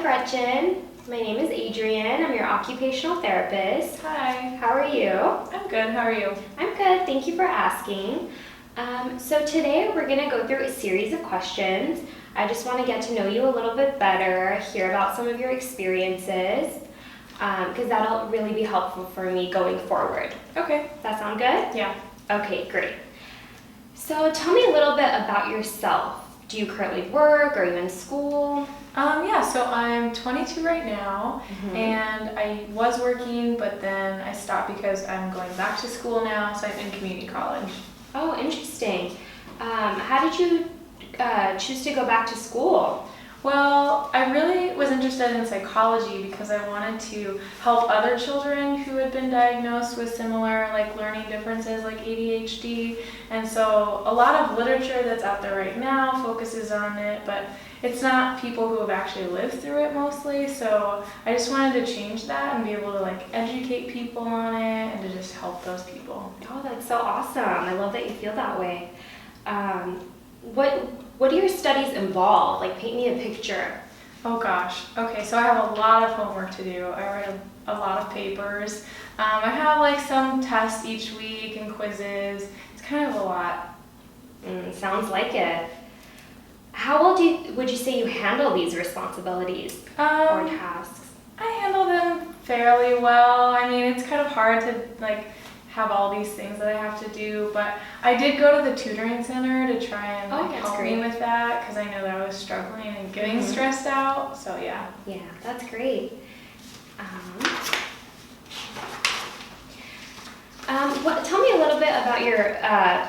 Gretchen. My name is Adrienne. I'm your occupational therapist. Hi. How are you? I'm good. How are you? I'm good. Thank you for asking. So today we're going to go through a series of questions. I just want to get to know you a little bit better, hear about some of your experiences, because that'll really be helpful for me going forward. Okay. Does that sound good? Yeah. Okay, great. So tell me a little bit about yourself. Do you currently work? Are you in school? So I'm 22 right now, and I was working, but then I stopped because I'm going back to school now, so I'm in community college. Oh, interesting. How did you choose to go back to school? Well, I really was interested in psychology because I wanted to help other children who had been diagnosed with similar learning differences like ADHD. And so a lot of literature that's out there right now focuses on it, but it's not people who have actually lived through it mostly. So I just wanted to change that and be able to educate people on it and to just help those people. Oh, that's so awesome. I love that you feel that way. What do your studies involve? Paint me a picture. Oh gosh. Okay, so I have a lot of homework to do. I write a lot of papers. I have some tests each week and quizzes. It's kind of a lot. Sounds like it. How well would you say you handle these responsibilities or tasks? I handle them fairly well. I mean, it's kind of hard to have all these things that I have to do, but I did go to the tutoring center to try and help me with that because I know that I was struggling and getting stressed out. So yeah. Yeah, that's great. Tell me a little bit about your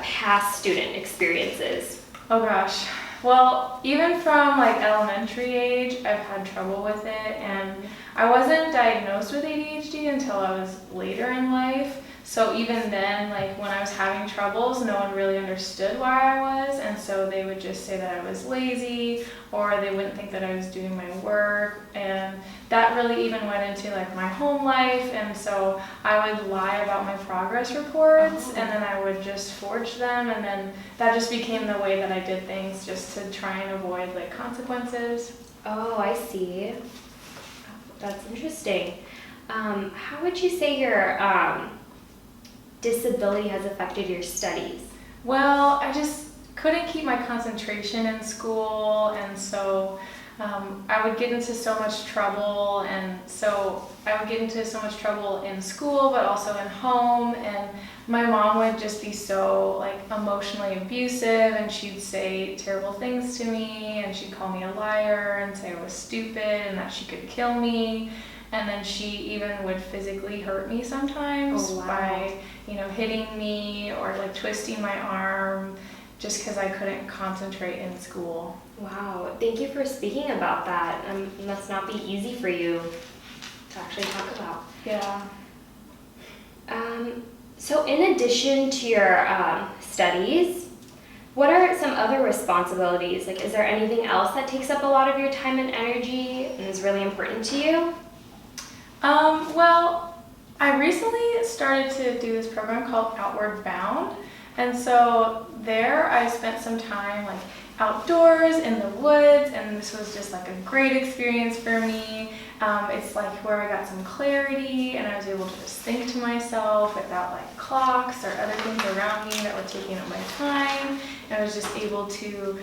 past student experiences. Oh gosh. Well, even from elementary age, I've had trouble with it, and I wasn't diagnosed with ADHD until I was later in life. So even then, when I was having troubles, no one really understood why I was, and so they would just say that I was lazy, or they wouldn't think that I was doing my work, and that really even went into my home life, and so I would lie about my progress reports, and then I would just forge them, and then that just became the way that I did things, just to try and avoid consequences. Oh, I see. That's interesting. How would you say your disability has affected your studies? Well, I just couldn't keep my concentration in school, and so I would get into so much trouble, and so I would get into so much trouble in school, but also in home, and my mom would just be so emotionally abusive, and she'd say terrible things to me, and she'd call me a liar and say I was stupid and that she could kill me. And then she even would physically hurt me sometimes by, hitting me or twisting my arm just because I couldn't concentrate in school. Wow, thank you for speaking about that. It must not be easy for you to actually talk about. Yeah. So in addition to your studies, what are some other responsibilities? Is there anything else that takes up a lot of your time and energy and is really important to you? Well, I recently started to do this program called Outward Bound, and so there I spent some time outdoors in the woods, and this was just a great experience for me. It's where I got some clarity, and I was able to just think to myself without clocks or other things around me that were taking up my time. And I was just able to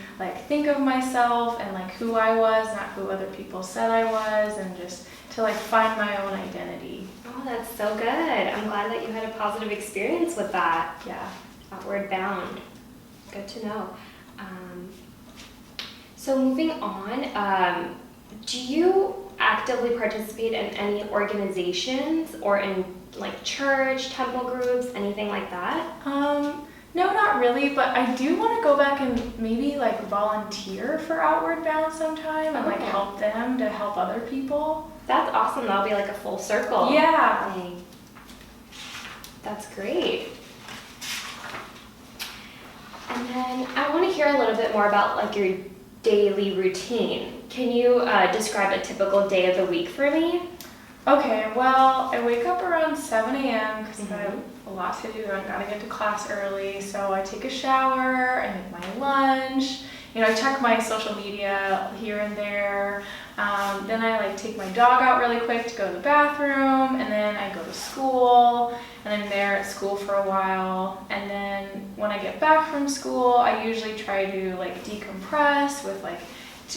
think of myself and who I was, not who other people said I was, and just to find my own identity. Oh, that's so good. I'm glad that you had a positive experience with that. Yeah. Outward Bound. Good to know. So moving on, do you actively participate in any organizations or in church, temple groups, anything like that? No, not really, but I do want to go back and maybe volunteer for Outward Bound sometime and help them to help other people. That's awesome. That'll be a full circle. Yeah. Thing. That's great. And then I want to hear a little bit more about your daily routine. Can you describe a typical day of the week for me? Okay, well, I wake up around 7 a.m. because I have a lot to do. I gotta get to class early, so I take a shower, I make my lunch, I check my social media here and there. Then I like take my dog out really quick to go to the bathroom, and then I go to school, and I'm there at school for a while. And then when I get back from school, I usually try to like decompress with like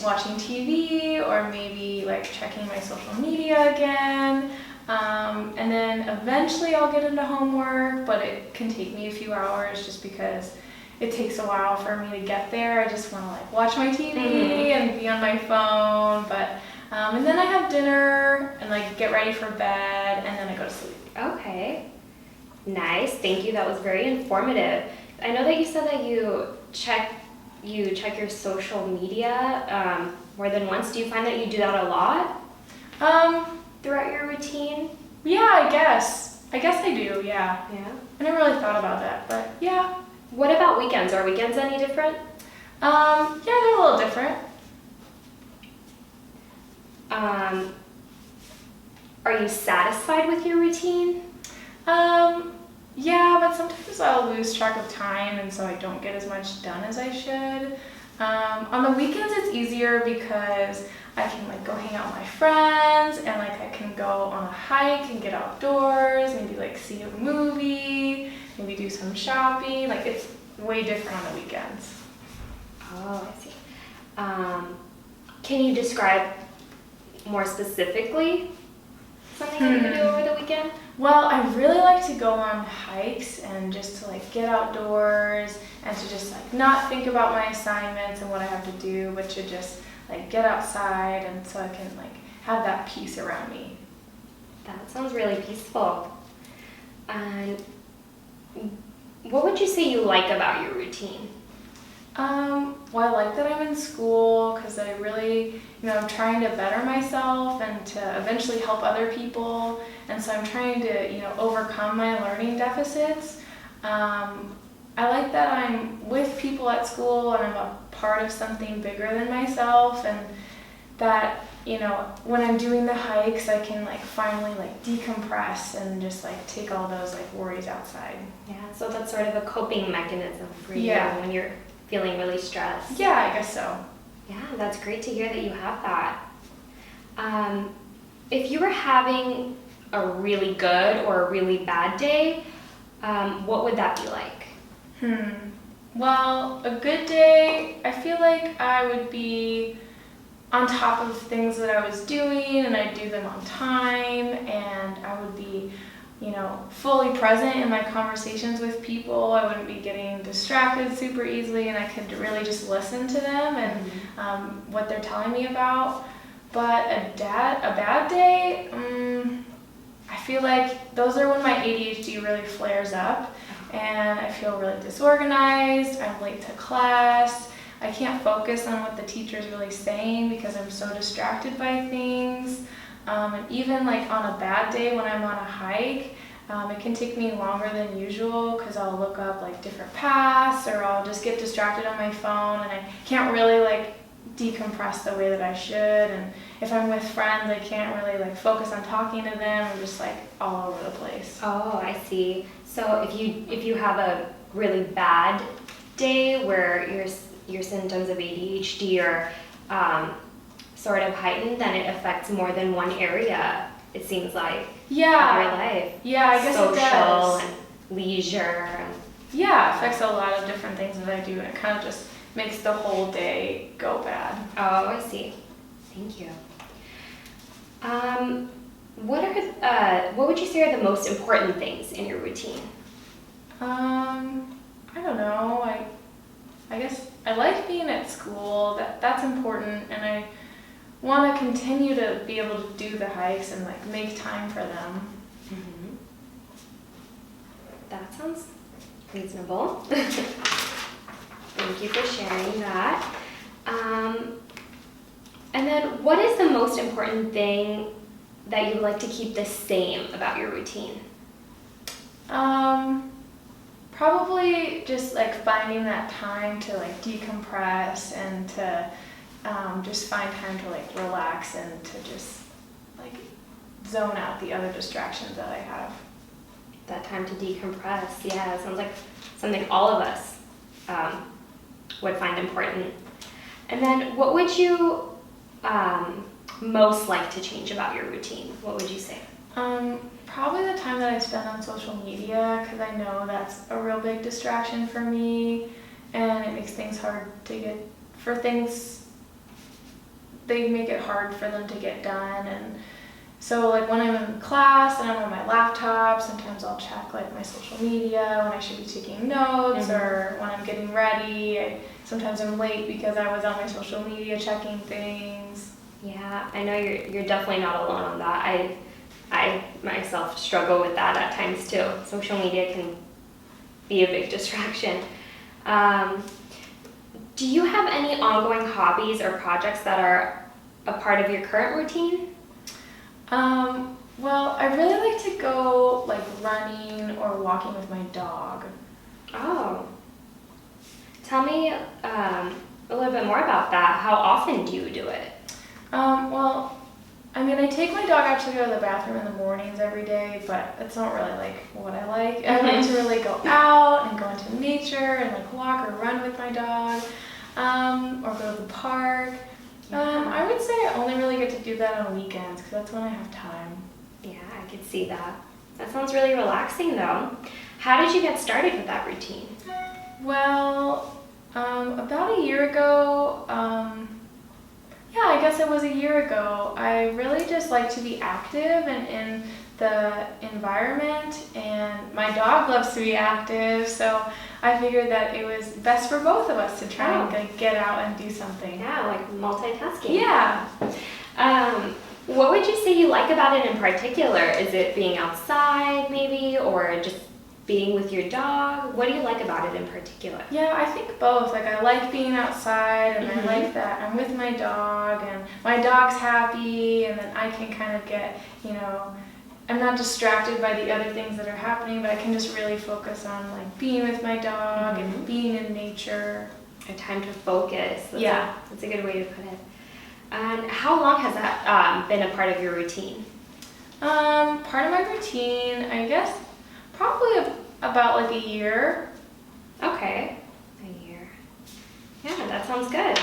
watching TV or maybe like checking my social media again. And then eventually I'll get into homework, but it can take me a few hours just because it takes a while for me to get there. I just want to like watch my TV and be on my phone, but and then I have dinner and like get ready for bed, and then I go to sleep. Okay, nice. Thank you. That was very informative. I know that you said that you check your social media more than once. Do you find that you do that a lot throughout your routine? Yeah, I guess I do. Yeah. Yeah. I never really thought about that, but yeah. What about weekends? Are weekends any different? Yeah, they're a little different. Are you satisfied with your routine? Yeah, but sometimes I'll lose track of time, and so I don't get as much done as I should. On the weekends, it's easier because I can like go hang out with my friends, and like I can go on a hike and get outdoors, maybe like see a movie, maybe do some shopping. Like it's way different on the weekends. Oh, I see. Can you describe more specifically something that you do over the weekend? Well, I really like to go on hikes and just to like get outdoors and to just like not think about my assignments and what I have to do, but to just like get outside, and so I can like have that peace around me. That sounds really peaceful. And what would you say you like about your routine? Well, I like that I'm in school because I really, I'm trying to better myself and to eventually help other people. And so I'm trying to, overcome my learning deficits. I like that I'm with people at school and I'm a part of something bigger than myself, and that, when I'm doing the hikes, I can like finally like decompress and just like take all those like worries outside. Yeah, so that's sort of a coping mechanism for you when you're feeling really stressed. Yeah, I guess so. Yeah, that's great to hear that you have that. If you were having a really good or a really bad day, what would that be like? Well, a good day, I feel like I would be on top of things that I was doing, and I'd do them on time, and I would be fully present in my conversations with people. I wouldn't be getting distracted super easily, and I could really just listen to them and what they're telling me about. But a bad day, I feel like those are when my ADHD really flares up, and I feel really disorganized. I'm late to class. I can't focus on what the teacher's really saying because I'm so distracted by things. And even like on a bad day when I'm on a hike, it can take me longer than usual because I'll look up like different paths, or I'll just get distracted on my phone, and I can't really like decompress the way that I should. And if I'm with friends, I can't really like focus on talking to them. I'm just like all over the place. Oh, I see. So if you have a really bad day where your symptoms of ADHD are sort of heightened, then it affects more than one area, it seems like, of your life. Yeah, I guess it does. Social and leisure. Yeah, it affects a lot of different things that I do, and it kind of just makes the whole day go bad. Oh, I see. Thank you. What would you say are the most important things in your routine? I don't know. I guess I like being at school. That's important, and I want to continue to be able to do the hikes and like make time for them. That sounds reasonable. Thank you for sharing that. And then what is the most important thing that you would like to keep the same about your routine? Probably just like finding that time to like decompress and to just find time to like relax and to just like zone out the other distractions that I have. That time to decompress, yeah, it sounds like something all of us would find important. And then what would you most like to change about your routine? What would you say? Probably the time that I spend on social media, because I know that's a real big distraction for me, and it makes things hard to get, they make it hard for them to get done. And so like when I'm in class and I'm on my laptop, sometimes I'll check like my social media when I should be taking notes, or when I'm getting ready. Sometimes I'm late because I was on my social media checking things. Yeah, I know you're definitely not alone on that. I myself struggle with that at times too. Social media can be a big distraction. Do you have any ongoing hobbies or projects that are a part of your current routine? Well, I really like to go like running or walking with my dog. Oh. Tell me a little bit more about that. How often do you do it? Well, I mean, I take my dog out to go to the bathroom in the mornings every day, but it's not really like what I like. I like to really go out and go into nature and like walk or run with my dog, or go to the park. I would say I only really get to do that on weekends because that's when I have time. Yeah, I could see that. That sounds really relaxing though. How did you get started with that routine? Well, about a year ago, yeah, I guess it was a year ago. I really just like to be active and in the environment, and my dog loves to be active, so I figured that it was best for both of us to try and like, get out and do something. Yeah, like multitasking. Yeah. What would you say you like about it in particular? Is it being outside maybe, or just being with your dog? What do you like about it in particular? Yeah, I think both. Like I like being outside, and I like that I'm with my dog and my dog's happy, and then I can kind of get, I'm not distracted by the other things that are happening, but I can just really focus on like being with my dog and being in nature. A time to focus. That's a good way to put it. And how long has that been a part of your routine? Part of my routine, I guess, probably about like a year. Okay, a year. Yeah, that sounds good.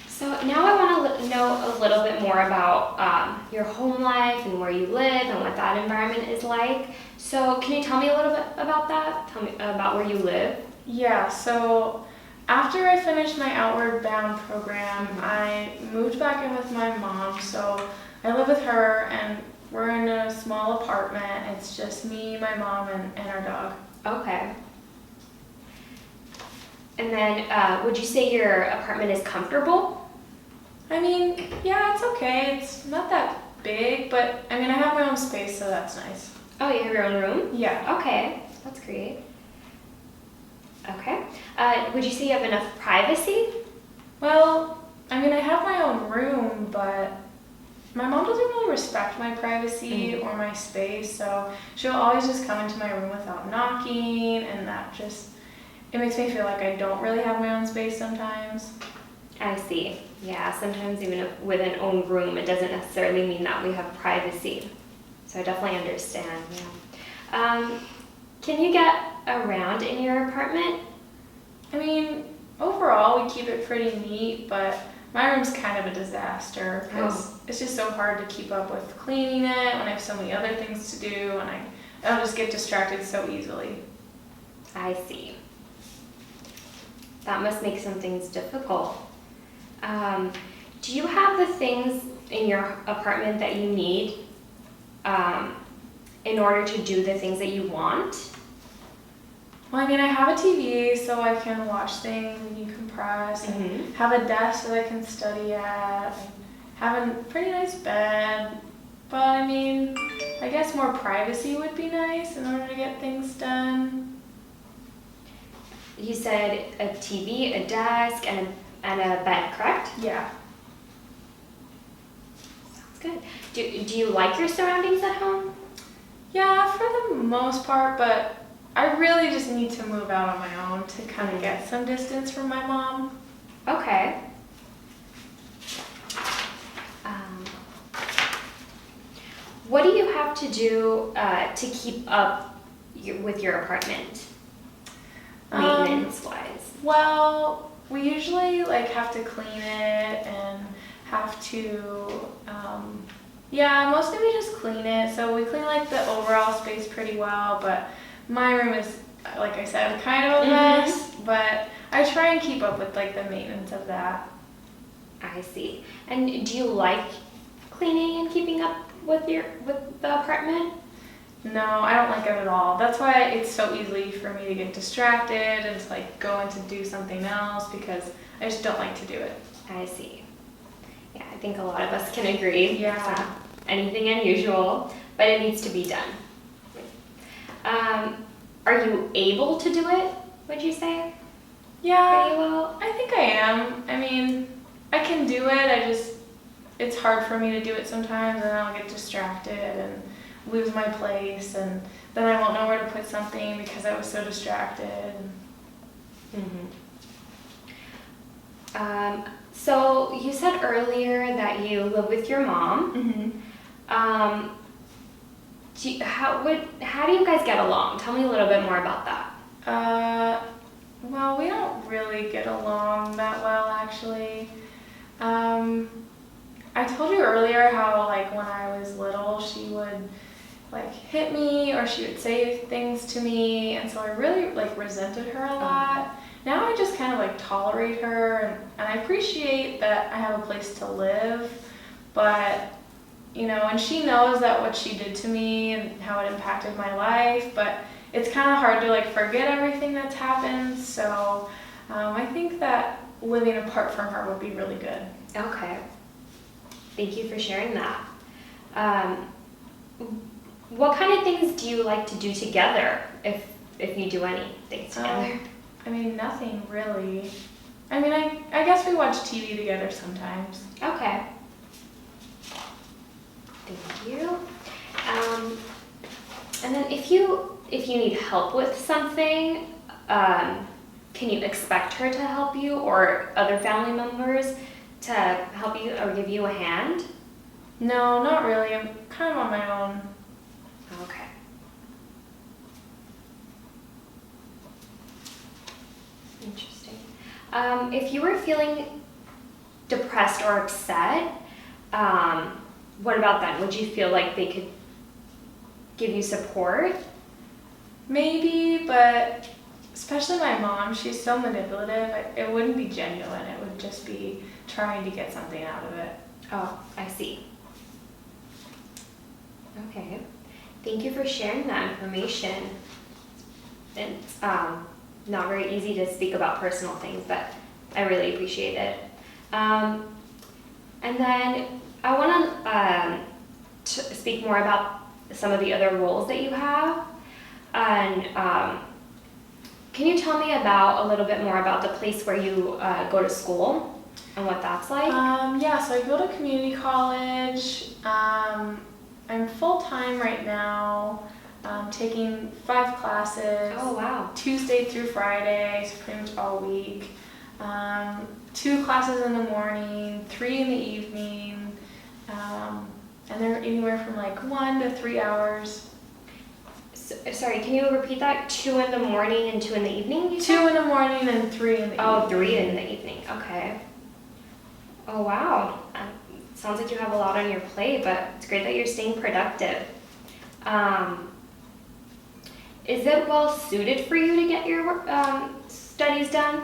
So now I want to know a little bit more about your home life and where you live and what that environment is like. So can you tell me a little bit about that? Tell me about where you live. Yeah, so after I finished my Outward Bound program, I moved back in with my mom. So I live with her, and we're in a small apartment. It's just me, my mom, and our dog. Okay. And then would you say your apartment is comfortable? I mean, yeah, it's okay. It's not that big, but I mean, I have my own space, so that's nice. Oh, you have your own room? Yeah. Okay, that's great. Okay. Would you say you have enough privacy? Well, I mean, I have my own room, but my mom doesn't really respect my privacy or my space, so she'll always just come into my room without knocking, and it makes me feel like I don't really have my own space sometimes. I see. Yeah, sometimes even with an own room, it doesn't necessarily mean that we have privacy. So I definitely understand, yeah. Can you get around in your apartment? I mean, overall, we keep it pretty neat, but my room's kind of a disaster because it's just so hard to keep up with cleaning it when I have so many other things to do, and I'll just get distracted so easily. I see. That must make some things difficult. Do you have the things in your apartment that you need in order to do the things that you want? Well, I mean, I have a TV so I can watch things and decompress, and have a desk that I can study at, and have a pretty nice bed. But I mean, I guess more privacy would be nice in order to get things done. You said a TV, a desk, and a bed, correct? Yeah. Sounds good. Do you like your surroundings at home? Yeah, for the most part, but I really just need to move out on my own to kind of get some distance from my mom. Okay. What do you have to do to keep up with your apartment, maintenance-wise? Well, we usually like have to clean it and have to, mostly we just clean it. So we clean like the overall space pretty well, but my room is, like I said, kind of a mess, but I try and keep up with like the maintenance of that. I see. And do you like cleaning and keeping up with the apartment? No, I don't like it at all. That's why it's so easy for me to get distracted and to like go and to do something else because I just don't like to do it. I see. Yeah, I think a lot of us can agree. Yeah. It's not anything unusual, but it needs to be done. Are you able to do it, would you say? Yeah, Pretty well? I think I am. I mean, I can do it. It's hard for me to do it sometimes, and I'll get distracted and lose my place, and then I won't know where to put something because I was so distracted. So you said earlier that you live with your mom. How do you guys get along? Tell me a little bit more about that. Well, we don't really get along that well, actually. I told you earlier how, like, when I was little, she would, like, hit me or she would say things to me, and so I really, like, resented her a lot. Now I just kind of, like, tolerate her, and I appreciate that I have a place to live, but, you know, and she knows that what she did to me and how it impacted my life, but it's kind of hard to, like, forget everything that's happened, so I think that living apart from her would be really good. Okay. Thank you for sharing that. What kind of things do you like to do together, if you do anything together? I mean, nothing really. I mean, I guess we watch TV together sometimes. Okay. Thank you. And then if you need help with something, can you expect her to help you or other family members to help you or give you a hand? No, not really. I'm kind of on my own. Okay. Interesting. If you were feeling depressed or upset, what about then? Would you feel like they could give you support? Maybe, but especially my mom, she's so manipulative. It wouldn't be genuine. It would just be trying to get something out of it. Oh, I see. Okay. Thank you for sharing that information. It's not very easy to speak about personal things, but I really appreciate it. And then I want to speak more about some of the other roles that you have. And can you tell me a little bit more about the place where you go to school and what that's like? Yeah, so I go to community college. I'm full-time right now, taking 5 classes. Oh, wow. Tuesday through Friday, so pretty much all week. 2 classes in the morning, 3 in the evening, and they're anywhere from like 1 to 3 hours. Sorry, can you repeat that? 2 in the morning and 2 in the evening? 2 in the morning and 3 in the evening. Oh, 3 in the evening. Okay. Oh, wow. Sounds like you have a lot on your plate, but it's great that you're staying productive. Is it well suited for you to get your studies done?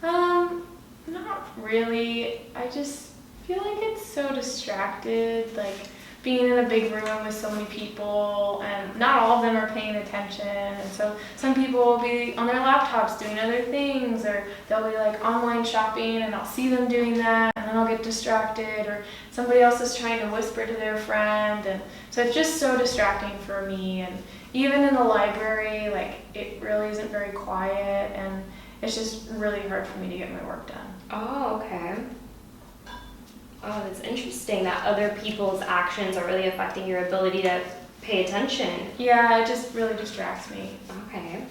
Not really. I just feel like it's so distracted, like being in a big room with so many people, and not all of them are paying attention, and so some people will be on their laptops doing other things, or they'll be like online shopping and I'll see them doing that, and then I'll get distracted, or somebody else is trying to whisper to their friend, and so it's just so distracting for me. And even in the library, like, it really isn't very quiet, and it's just really hard for me to get my work done. Oh, okay. Oh, that's interesting that other people's actions are really affecting your ability to pay attention. Yeah, it just really distracts me. Okay.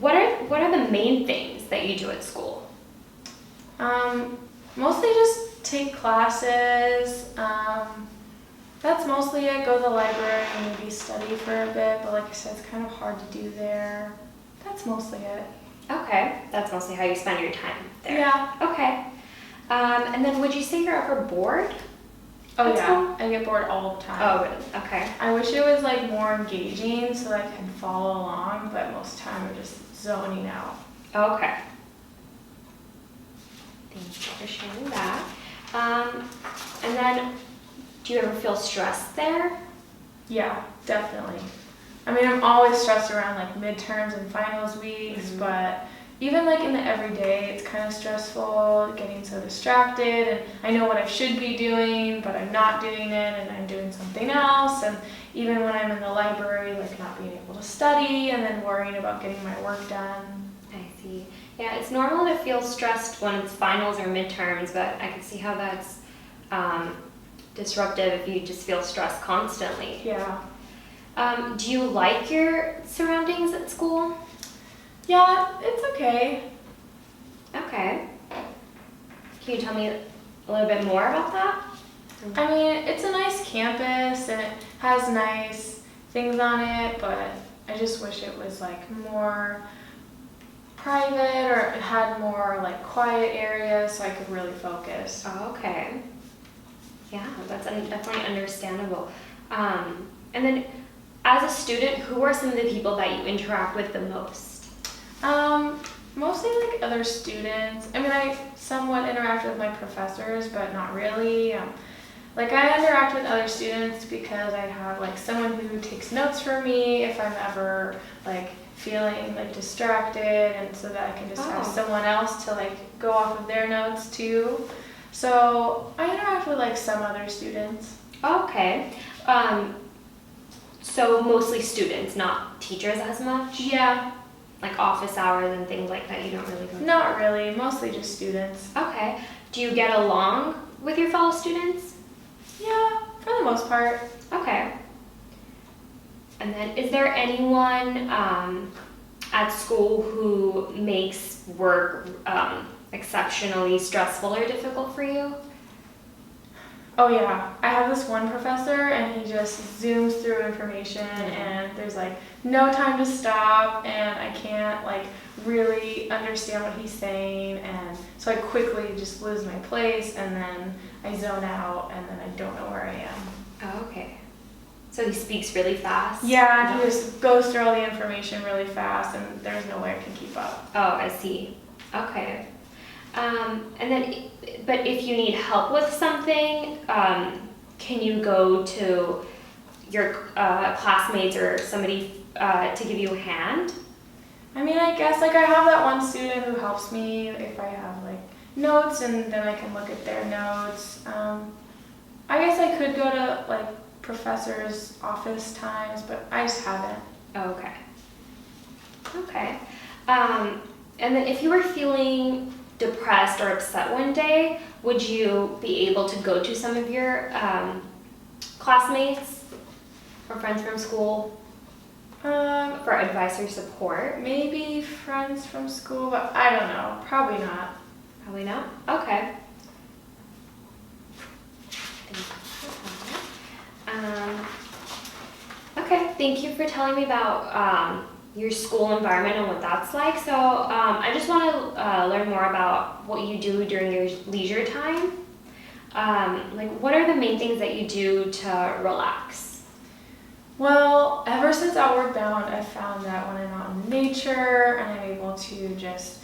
What are the main things that you do at school? Mostly just take classes. That's mostly it. Go to the library and maybe study for a bit, but like I said, it's kind of hard to do there. That's mostly it. Okay, that's mostly how you spend your time there. Yeah. Okay. And then would you say you're ever bored? Oh At yeah, school? I get bored all the time. Oh, really? Okay. I wish it was like more engaging so that I could follow along, but most of the time I'm just zoning out. Okay. Thank you for sharing that. And then, do you ever feel stressed there? Yeah, definitely. I mean, I'm always stressed around like midterms and finals weeks, but even like in the everyday, it's kind of stressful getting so distracted, and I know what I should be doing, but I'm not doing it, and I'm doing something else. And even when I'm in the library, like not being able to study and then worrying about getting my work done. I see. Yeah, it's normal to feel stressed when it's finals or midterms, but I can see how that's disruptive if you just feel stressed constantly. Yeah. Do you like your surroundings at school? Yeah, it's okay. Okay. Can you tell me a little bit more about that? I mean, it's a nice campus and it has nice things on it, but I just wish it was like more private or it had more like quiet areas so I could really focus. Oh, okay. Yeah, that's definitely understandable. And then, as a student, who are some of the people that you interact with the most? Mostly like other students. I mean, I somewhat interact with my professors, but not really. Like I interact with other students because I have like someone who takes notes for me if I'm ever like feeling like distracted, and so that I can just have someone else to like go off of their notes too. So I interact with like some other students. Okay. So mostly students, not teachers as much? Yeah. Like office hours and things like that, you don't really go to? Not really, mostly just students. Okay. Do you get along with your fellow students? Yeah, for the most part. Okay. And then, is there anyone at school who makes work exceptionally stressful or difficult for you? Oh yeah, I have this one professor and he just zooms through information and there's like no time to stop and I can't like really understand what he's saying, and so I quickly just lose my place and then I zone out and then I don't know where I am. Oh, okay. So he speaks really fast? Yeah, and he just goes through all the information really fast and there's no way I can keep up. Oh, I see. Okay. And then, but if you need help with something, can you go to your classmates or somebody to give you a hand? I mean, I guess like I have that one student who helps me if I have like notes, and then I can look at their notes. I guess I could go to like professors' office times, but I just haven't. Oh, okay. Okay. And then if you were feeling depressed or upset one day, would you be able to go to some of your classmates or friends from school for advice or support? Maybe friends from school, but I don't know. Probably not. Probably not? Okay. Okay, thank you for telling me about your school environment and what that's like. So I just want to learn more about what you do during your leisure time. Like, what are the main things that you do to relax? Well, ever since Outward Bound, I've found that when I'm out in nature and I'm able to just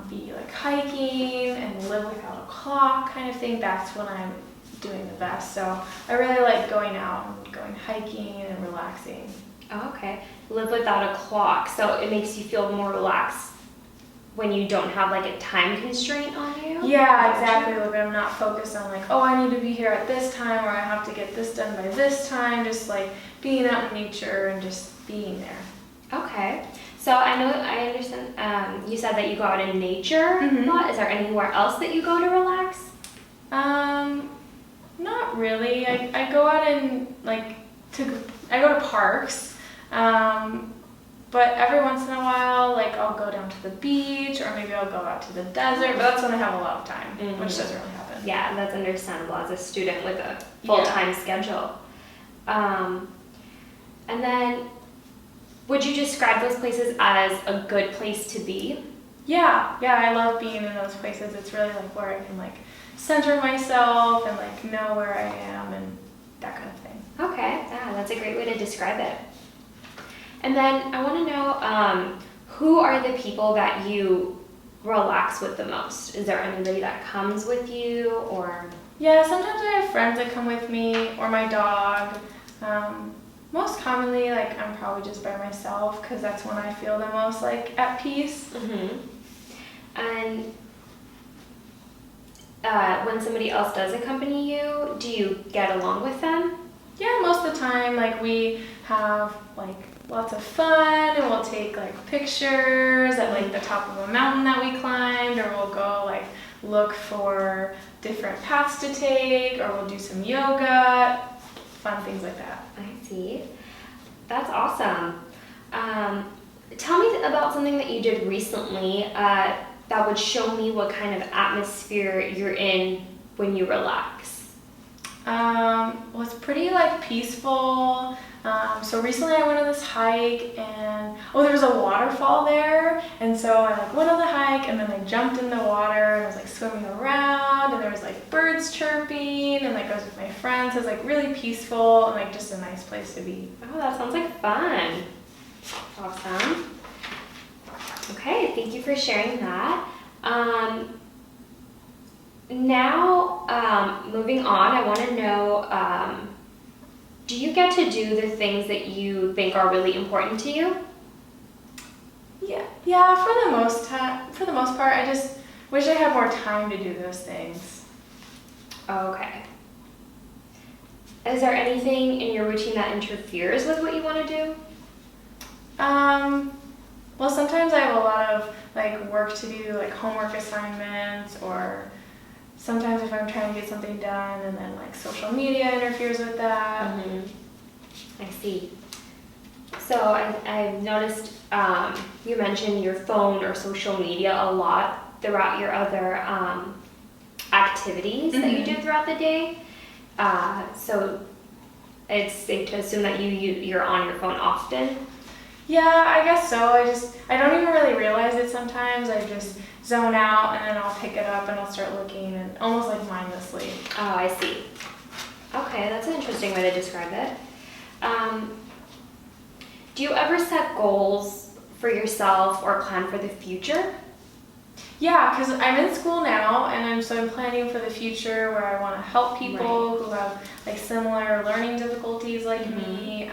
be like hiking and live without a clock kind of thing, that's when I'm doing the best. So I really like going out and going hiking and relaxing. Oh, okay. Live without a clock. So it makes you feel more relaxed when you don't have like a time constraint on you? Yeah, exactly. Like I'm not focused on like, oh, I need to be here at this time or I have to get this done by this time. Just like being out in nature and just being there. Okay. So I understand, you said that you go out in nature a lot. Is there anywhere else that you go to relax? Not really. I go out and I go to parks. But every once in a while, like I'll go down to the beach or maybe I'll go out to the desert, but that's when I have a lot of time, which doesn't really happen. Yeah, that's understandable as a student with a full-time schedule. And then Would you describe those places as a good place to be? Yeah, I love being in those places. It's really like where I can like center myself and like know where I am and that kind of thing. Okay, yeah, that's a great way to describe it. And then I want to know, who are the people that you relax with the most? Is there anybody that comes with you, or? Yeah, sometimes I have friends that come with me or my dog. Most commonly, like I'm probably just by myself because that's when I feel the most like at peace. And when somebody else does accompany you, do you get along with them? Yeah, most of the time, like we have like lots of fun and we'll take like pictures at like the top of a mountain that we climbed, or we'll go like look for different paths to take, or we'll do some yoga, fun things like that. I see. That's awesome. Tell me about something that you did recently that would show me what kind of atmosphere you're in when you relax. Well, it's pretty like peaceful. So recently I went on this hike and there was a waterfall there, and so I like went on the hike and then I jumped in the water and I was like swimming around, and there was like birds chirping, and like I was with my friends. It was like really peaceful and like just a nice place to be. Oh, that sounds like fun. Awesome. Okay, thank you for sharing that. Now, moving on, I want to know, do you get to do the things that you think are really important to you? Yeah, for the most part, I just wish I had more time to do those things. Okay. Is there anything in your routine that interferes with what you want to do? Well, sometimes I have a lot of like work to do, like homework assignments, or sometimes if I'm trying to get something done and then like social media interferes with that. I see. So I've noticed you mentioned your phone or social media a lot throughout your other activities that you do throughout the day. So it's safe to assume that you're on your phone often? Yeah, I guess so. I don't even really realize it sometimes. I just zone out and then I'll pick it up and I'll start looking, and almost like mindlessly. Oh, I see. Okay, that's an interesting way to describe it. Do you ever set goals for yourself or plan for the future? Yeah, because I'm in school now, and I'm planning for the future where I want to help people who have like similar learning difficulties like me.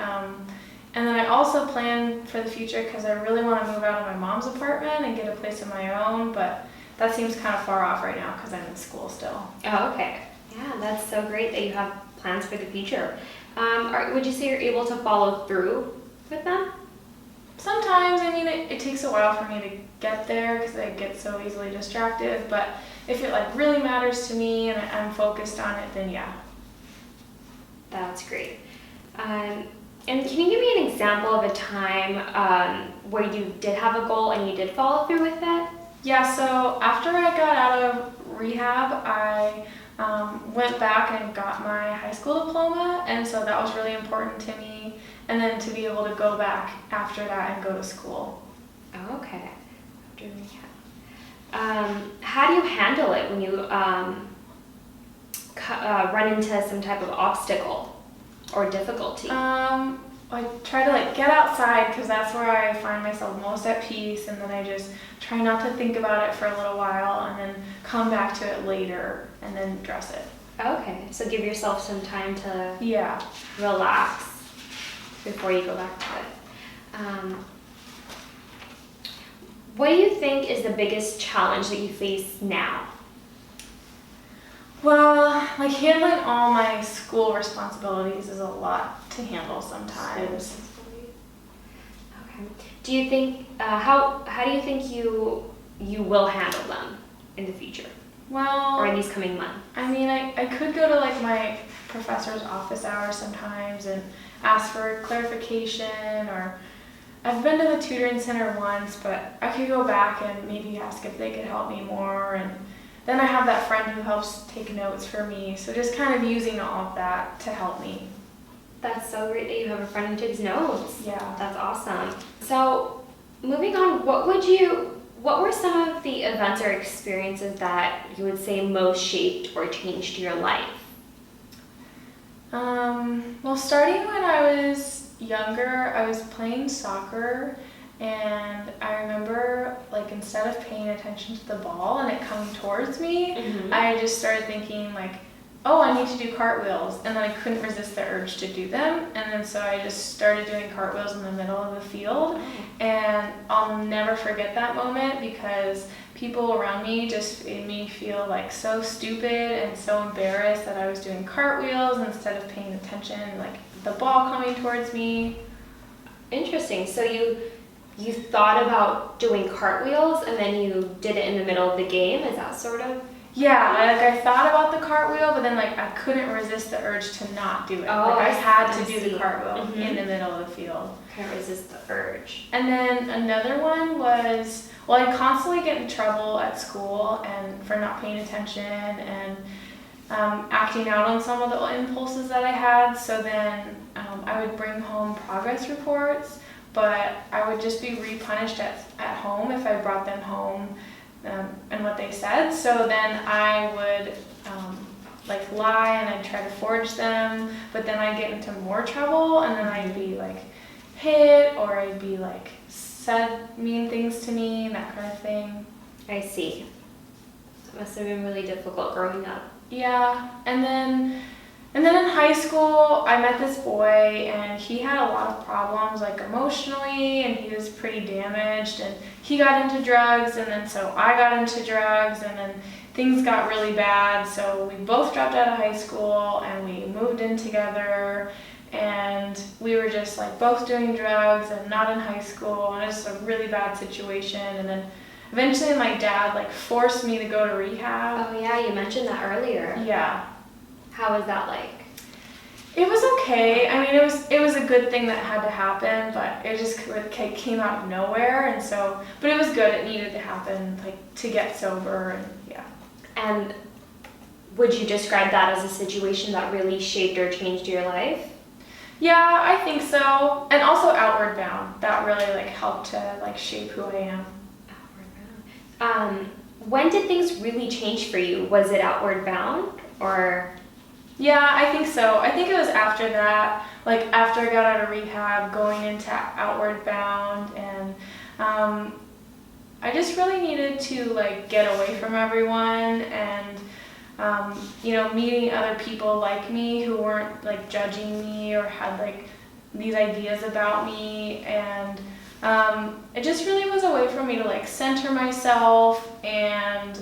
And then I also plan for the future because I really want to move out of my mom's apartment and get a place of my own, but that seems kind of far off right now because I'm in school still. Oh, okay. Yeah, that's so great that you have plans for the future. Would you say you're able to follow through with them? Sometimes, I mean, it takes a while for me to get there because I get so easily distracted, but if it like really matters to me and I'm focused on it, then yeah. That's great. And can you give me an example of a time where you did have a goal and you did follow through with it? Yeah, so after I got out of rehab, I went back and got my high school diploma, and so that was really important to me. And then to be able to go back after that and go to school. Oh, okay. After rehab. How do you handle it when you run into some type of obstacle or difficulty? I try to like get outside because that's where I find myself most at peace, and then I just try not to think about it for a little while and then come back to it later and then address it. Okay, so give yourself some time to relax before you go back to it. What do you think is the biggest challenge that you face now? Well, like handling all my school responsibilities is a lot to handle sometimes. Okay. Do you think how do you think you will handle them in the future? Well, or in these coming months? I mean, I could go to like my professor's office hours sometimes and ask for clarification, or I've been to the tutoring center once, but I could go back and maybe ask if they could help me more, and then I have that friend who helps take notes for me, so just kind of using all of that to help me. That's so great that you have a friend who takes notes. Yeah. That's awesome. So, moving on, what were some of the events or experiences that you would say most shaped or changed your life? Well, starting when I was younger, I was playing soccer, and I remember, like, instead of paying attention to the ball and it coming towards me, Mm-hmm. I just started thinking, like, oh, I need to do cartwheels, and then I couldn't resist the urge to do them, and then so I just started doing cartwheels in the middle of the field, and I'll never forget that moment because people around me just made me feel like so stupid and so embarrassed that I was doing cartwheels instead of paying attention, like the ball coming towards me. Interesting. So you thought about doing cartwheels and then you did it in the middle of the game? Is that sort of? Yeah, like I thought about the cartwheel, but then like I couldn't resist the urge to not do it. Oh, like I had I to do see. the cartwheel Mhm. in the middle of the field. Can't resist the urge. And then another one was, well, I constantly get in trouble at school and for not paying attention and acting out on some of the impulses that I had. So then I would bring home progress reports, but I would just be re-punished at home if I brought them home and what they said. So then I would like lie and I'd try to forge them, but then I'd get into more trouble and then I'd be like hit or I'd be like said mean things to me, that kind of thing. I see. That must have been really difficult growing up. Yeah, and then in high school, I met this boy, and he had a lot of problems, like emotionally, and he was pretty damaged, and he got into drugs, and then so I got into drugs, and then things got really bad, so we both dropped out of high school, and we moved in together, and we were just like both doing drugs and not in high school, and it was a really bad situation, and then eventually my dad like forced me to go to rehab. Oh yeah, you mentioned that earlier. Yeah. How was that like? It was okay. I mean, it was a good thing that had to happen, but it just came out of nowhere, and so. But it was good. It needed to happen, like to get sober, and yeah. And would you describe that as a situation that really shaped or changed your life? Yeah, I think so. And also Outward Bound. That really like helped to like shape who I am. Outward Bound. When did things really change for you? Was it Outward Bound or? Yeah, I think so. I think it was after that, like after I got out of rehab, going into Outward Bound, and I just really needed to like get away from everyone and meeting other people like me who weren't like judging me or had like these ideas about me, and it just really was a way for me to like center myself, and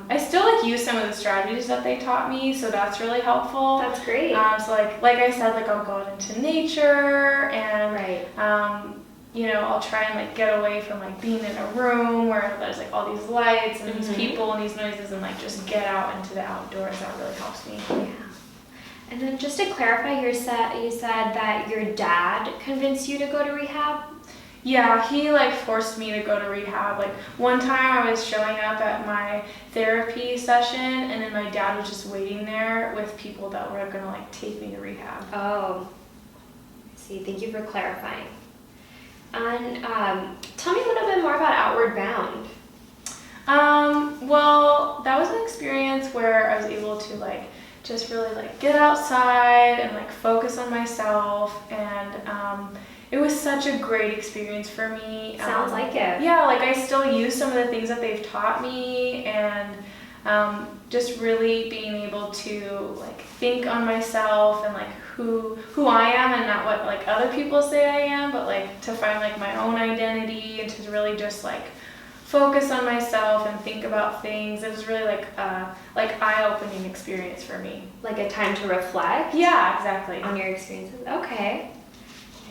I still like use some of the strategies that they taught me, so that's really helpful. That's great. So like I said, like I'll go out into nature and Right. I'll try and like get away from like being in a room where there's like all these lights and these people and these noises, and like just get out into the outdoors. That really helps me. Yeah. And then just to clarify, you said that your dad convinced you to go to rehab? Yeah, he like forced me to go to rehab. Like one time I was showing up at my therapy session, and then my dad was just waiting there with people that were gonna like take me to rehab. Oh, I see. Thank you for clarifying. And tell me a little bit more about Outward Bound. Well, that was an experience where I was able to like just really like get outside and like focus on myself, and it was such a great experience for me. Sounds like it. Yeah, like I still use some of the things that they've taught me, and just really being able to like think on myself and like who I am, and not what like other people say I am, but like to find like my own identity and to really just like focus on myself and think about things. It was really like eye-opening experience for me. Like a time to reflect? Yeah, exactly. On your experiences? Okay.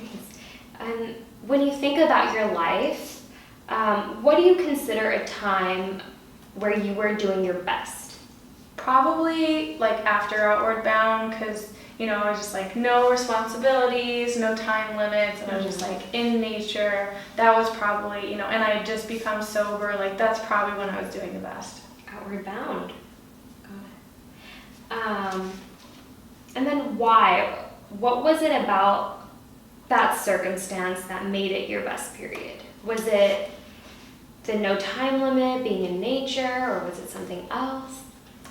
Nice. And when you think about your life, what do you consider a time where you were doing your best? Probably like after Outward Bound, because I was just like no responsibilities, no time limits, and I was just like in nature. That was probably, and I had just become sober. Like that's probably when I was doing the best. Outward Bound. Got it. And then why? what was it about that circumstance that made it your best period? Was it the no time limit, being in nature, or was it something else?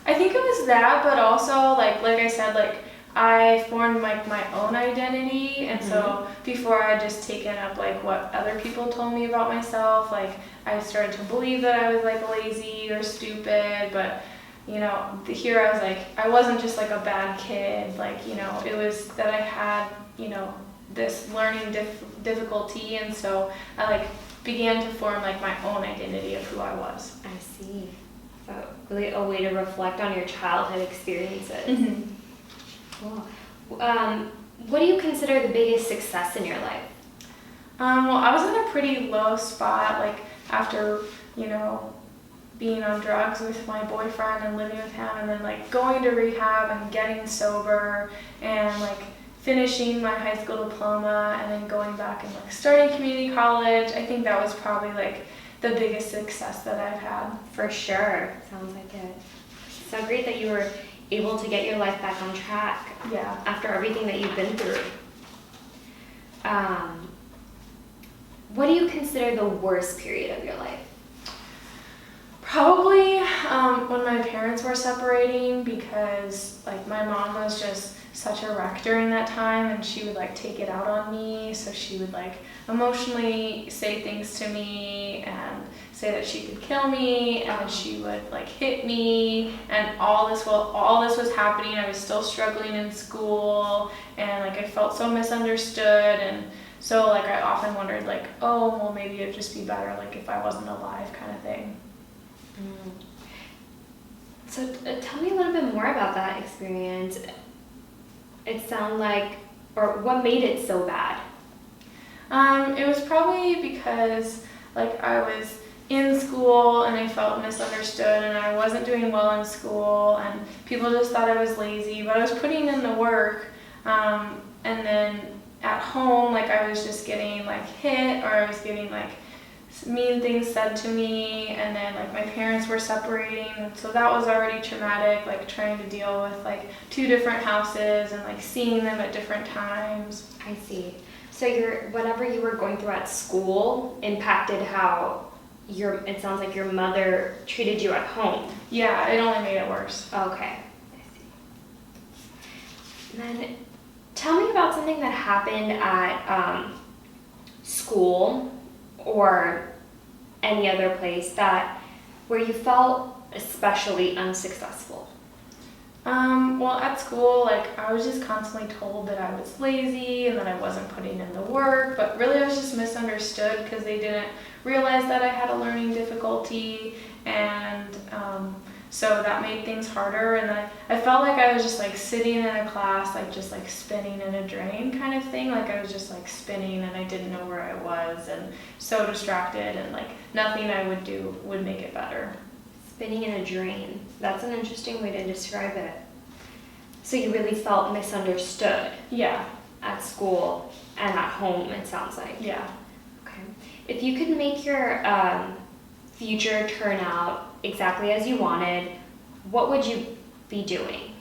I think it was that, but also like I said, like I formed like my own identity, and so before I just taken up like what other people told me about myself, like I started to believe that I was like lazy or stupid, but you know, here I was like, I wasn't just like a bad kid, like, you know, it was that I had, you know, this learning difficulty, and so I like began to form like my own identity of who I was. I see. So really a way to reflect on your childhood experiences. Cool. What do you consider the biggest success in your life? Well, I was in a pretty low spot, like after, you know, being on drugs with my boyfriend and living with him, and then like going to rehab and getting sober and like finishing my high school diploma and then going back and like starting community college. I think that was probably like the biggest success that I've had. For sure. Sounds like it. So great that you were able to get your life back on track. Yeah. After everything that you've been through. What do you consider the worst period of your life? Probably when my parents were separating, because like my mom was just such a wreck during that time, and she would like take it out on me. So she would like emotionally say things to me and say that she could kill me, and she would like hit me, and all this was happening. I was still struggling in school, and like I felt so misunderstood, and so like I often wondered like, oh well, maybe it'd just be better like if I wasn't alive, kind of thing. So tell me a little bit more about that experience. It sounded like, or what made it so bad? It was probably because like I was in school and I felt misunderstood, and I wasn't doing well in school, and people just thought I was lazy, but I was putting in the work. And then at home, like I was just getting like hit, or I was getting like mean things said to me, and then like my parents were separating, and so that was already traumatic, like trying to deal with like two different houses and like seeing them at different times. I see. So whatever you were going through at school impacted how it sounds like your mother treated you at home. Yeah, it only made it worse. Okay, I see. And then tell me about something that happened at school or any other place where you felt especially unsuccessful. Well, at school, like I was just constantly told that I was lazy and that I wasn't putting in the work, but really I was just misunderstood because they didn't realize that I had a learning difficulty, and so that made things harder, and I felt like I was just like sitting in a class, like just like spinning in a drain kind of thing, like I was just like spinning and I didn't know where I was, and so distracted, and like nothing I would do would make it better. Spinning in a drain. That's an interesting way to describe it. So you really felt misunderstood. Yeah. At school and at home, it sounds like. Yeah. Okay. If you could make your future turn out exactly as you wanted, what would you be doing?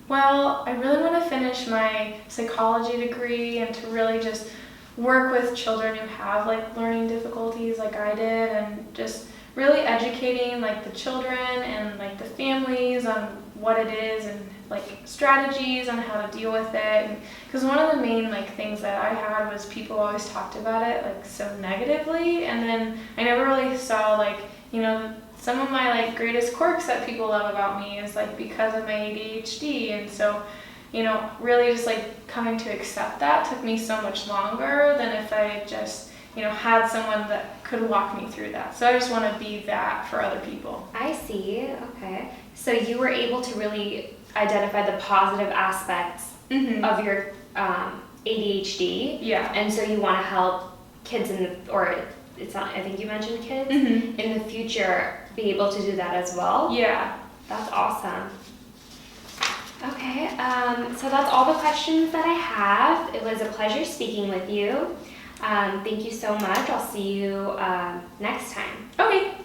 Well, I really want to finish my psychology degree and to really just work with children who have like learning difficulties like I did, and just really educating like the children and like the families on what it is and like strategies on how to deal with it. Because one of the main like things that I had was people always talked about it like so negatively, and then I never really saw like, you know, some of my like greatest quirks that people love about me is like because of my ADHD. And so, you know, really just like coming to accept that took me so much longer than if I had just, you know, had someone that could walk me through that. So I just want to be that for other people. I see. Okay. So you were able to really identify the positive aspects of your ADHD. Yeah. And so you want to help kids I think you mentioned kids in the future be able to do that as well. Yeah. That's awesome. Okay. So that's all the questions that I have. It was a pleasure speaking with you. Thank you so much. I'll see you next time. Okay.